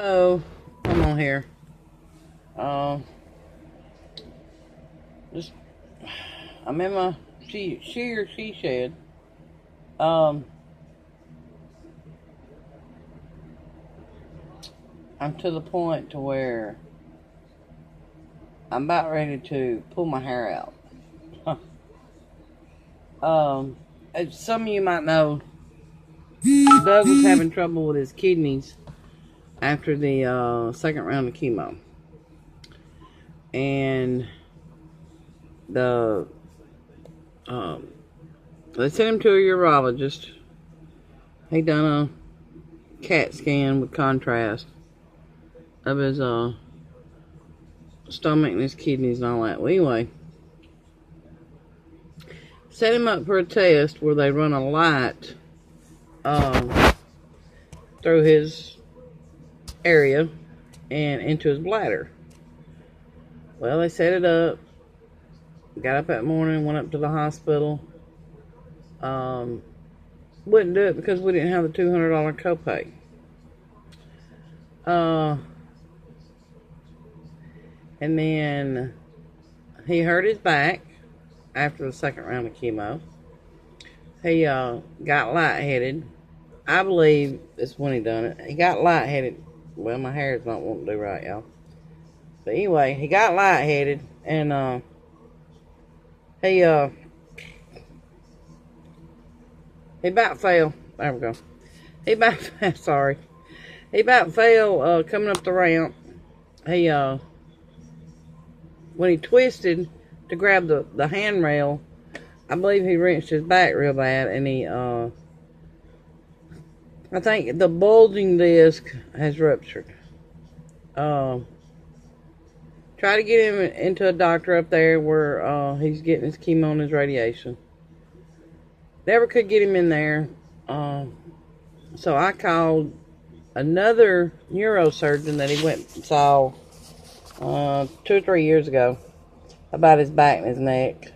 Oh, I'm on here. Uh, just I'm in my she shed. Um, I'm to the point to where I'm about ready to pull my hair out. As some of you might know, Doug was having trouble with his kidneys after the second round of chemo, and the um, they sent him to a urologist. He done a CAT scan with contrast of his stomach and his kidneys and all that. Well, anyway, set him up for a test where they run a light um, through his area and into his bladder. Well, they set it up. Got up that morning, went up to the hospital. Wouldn't do it because we didn't have the $200 copay. And then he hurt his back after the second round of chemo. He got lightheaded. I believe it's when he done it. He got lightheaded. Well, my hair's not wanting to do right, y'all. But anyway, he got lightheaded, and he about fell. There we go. He about sorry. He about fell coming up the ramp. He when he twisted to grab the handrail, I believe he wrenched his back real bad, and he I think the bulging disc has ruptured. Try to get him into a doctor up there where he's getting his chemo and his radiation. Never could get him in there. So I called another neurosurgeon that he went and saw 2 or 3 years ago about his back and his neck.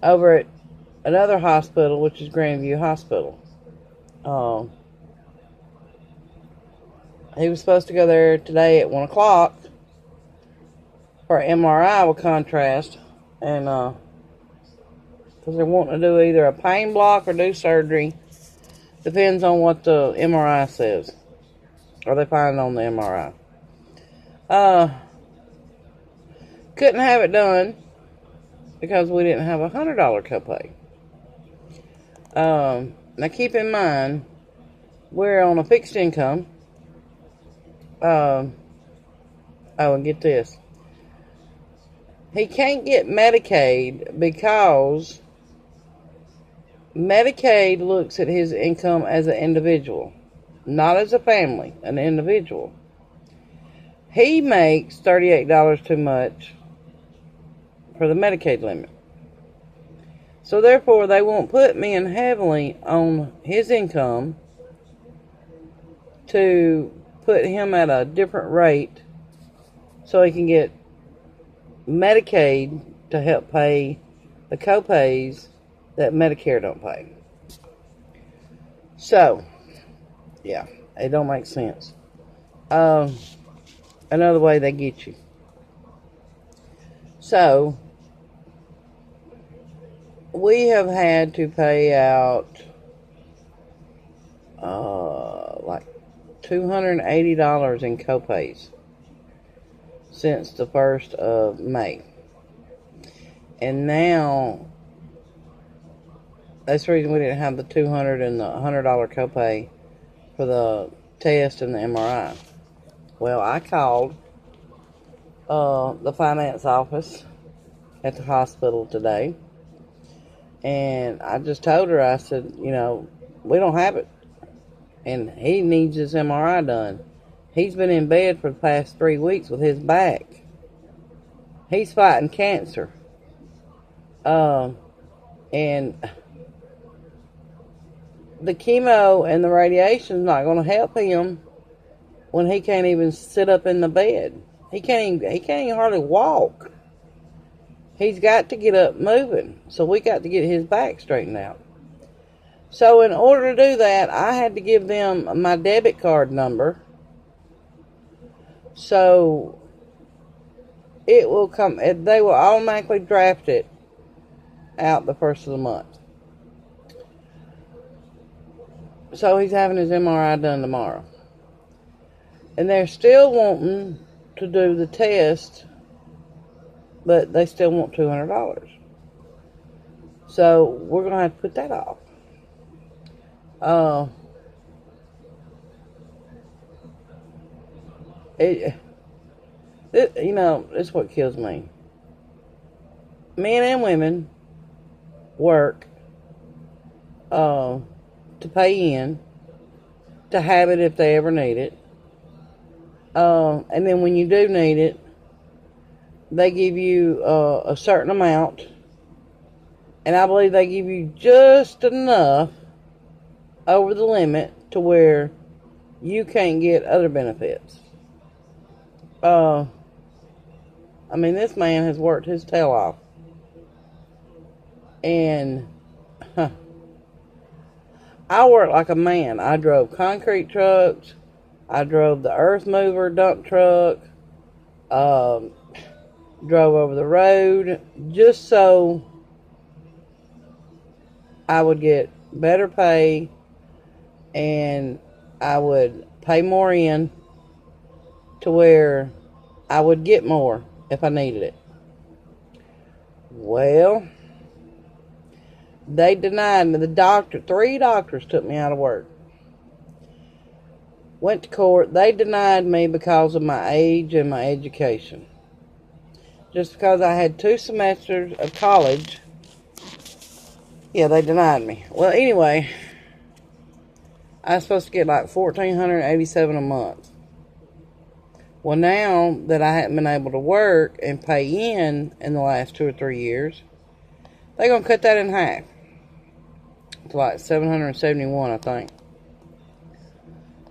Over at another hospital, which is Grandview Hospital. He was supposed to go there today at 1 o'clock for an MRI with contrast, and because they're wanting to do either a pain block or do surgery. Depends on what the MRI says, or they find on the MRI. Couldn't have it done because we didn't have $100 copay. Now keep in mind, we're on a fixed income. And get this. He can't get Medicaid because Medicaid looks at his income as an individual, not as a family, an individual. He makes $38 too much for the Medicaid limit. So therefore, they won't put me in heavily on his income to put him at a different rate so he can get Medicaid to help pay the copays that Medicare don't pay. So, yeah, it don't make sense. Another way they get you. So, we have had to pay out like $280 in copays since the 1st of May. And now, that's the reason we didn't have the $200 and the $100 copay for the test and the MRI. Well, I called the finance office at the hospital today, and I just told her, I said, we don't have it, and he needs his MRI done. He's been in bed for the past 3 weeks with his back. He's fighting cancer. And the chemo and the radiation is not going to help him when he can't even sit up in the bed. He can't even hardly walk. He's got to get up moving. So we got to get his back straightened out. So in order to do that, I had to give them my debit card number. So it will come, they will automatically draft it out the first of the month. So he's having his MRI done tomorrow. And they're still wanting to do the test, but they still want $200. So we're going to have to put that off. It's what kills me. Men and women work to pay in, to have it if they ever need it. And then when you do need it, they give you a certain amount. And I believe they give you just enough over the limit to where you can't get other benefits. This man has worked his tail off. And I worked like a man. I drove concrete trucks. I drove the earth mover dump truck. Drove over the road just so I would get better pay and I would pay more in to where I would get more if I needed it. Well, they denied me. 3 doctors took me out of work. Went to court. They denied me because of my age and my education. Just because I had 2 semesters of college. Yeah, they denied me. Well, anyway, I was supposed to get like $1,487 a month. Well, now that I haven't been able to work and pay in the last 2 or 3 years, they're going to cut that in half. It's like $771, I think.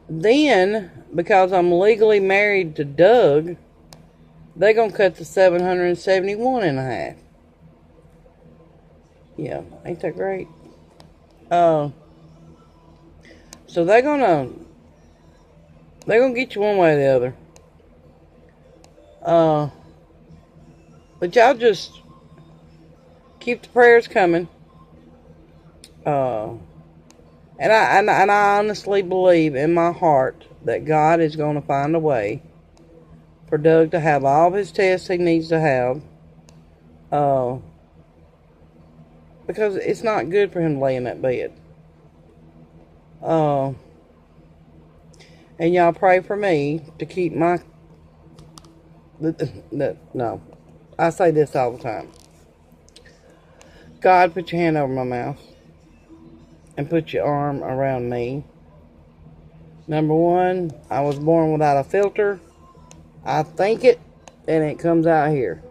Then, because I'm legally married to Doug, they're going to cut the $771 in half. Yeah, ain't that great? So they're gonna get you one way or the other. But y'all just keep the prayers coming. And I honestly believe in my heart that God is going to find a way for Doug to have all of his tests he needs to have. Because it's not good for him to lay in that bed. And y'all pray for me to keep my... No. I say this all the time. God, put your hand over my mouth. And put your arm around me. Number 1, I was born without a filter. I think it, and it comes out here.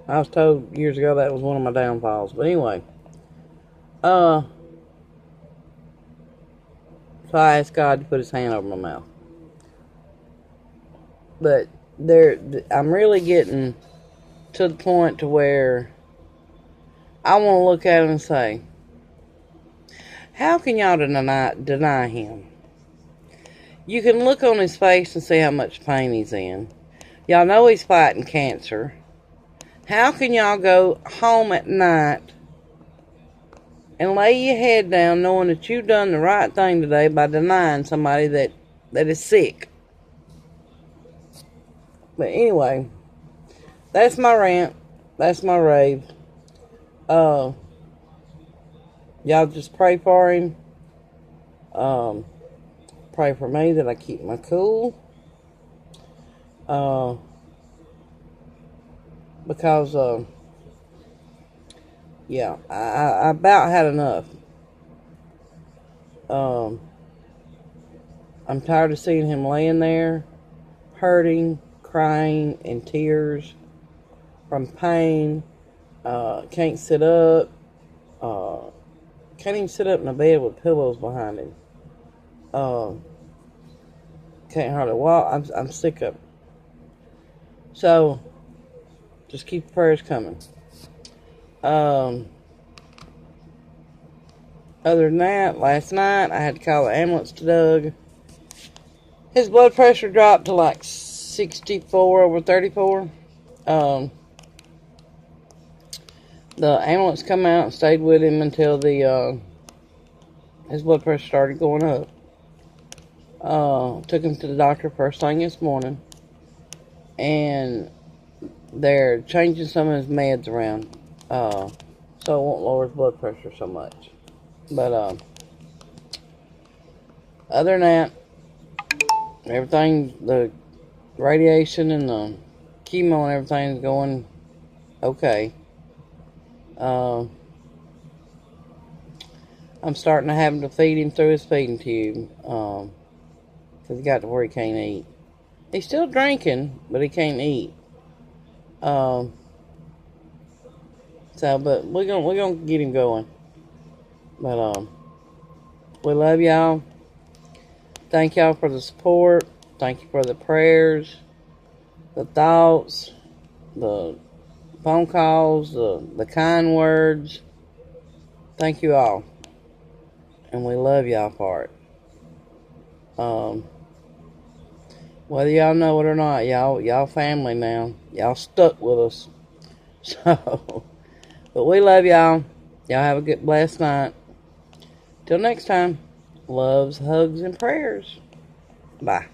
I was told years ago that was one of my downfalls. But anyway. So I asked God to put his hand over my mouth. But I'm really getting to the point to where I want to look at him and say, how can y'all deny him? You can look on his face and see how much pain he's in. Y'all know he's fighting cancer. How can y'all go home at night and lay your head down knowing that you've done the right thing today by denying somebody that is sick? But anyway, that's my rant. That's my rave. Y'all just pray for him. Pray for me that I keep my cool. Because, yeah, I about had enough. I'm tired of seeing him laying there, hurting, crying, in tears, from pain. Can't sit up. Can't even sit up in a bed with pillows behind him. Can't hardly walk. I'm sick of it. So, just keep the prayers coming. Other than that, last night I had to call the ambulance to Doug. His blood pressure dropped to like 64 over 34. The ambulance come out and stayed with him until his blood pressure started going up. Took him to the doctor first thing this morning, and they're changing some of his meds around, so it won't lower his blood pressure so much. But other than that, everything, the radiation and the chemo and everything is going okay. I'm starting to have to feed him through his feeding tube, because he got to where he can't eat. He's still drinking, but he can't eat. But we're gonna get him going. But we love y'all. Thank y'all for the support. Thank you for the prayers, the thoughts, the phone calls, the kind words. Thank you all. And we love y'all for it. Whether y'all know it or not, y'all family now. Y'all stuck with us. So, but we love y'all. Y'all have a good, blessed night. Till next time, loves, hugs, and prayers. Bye.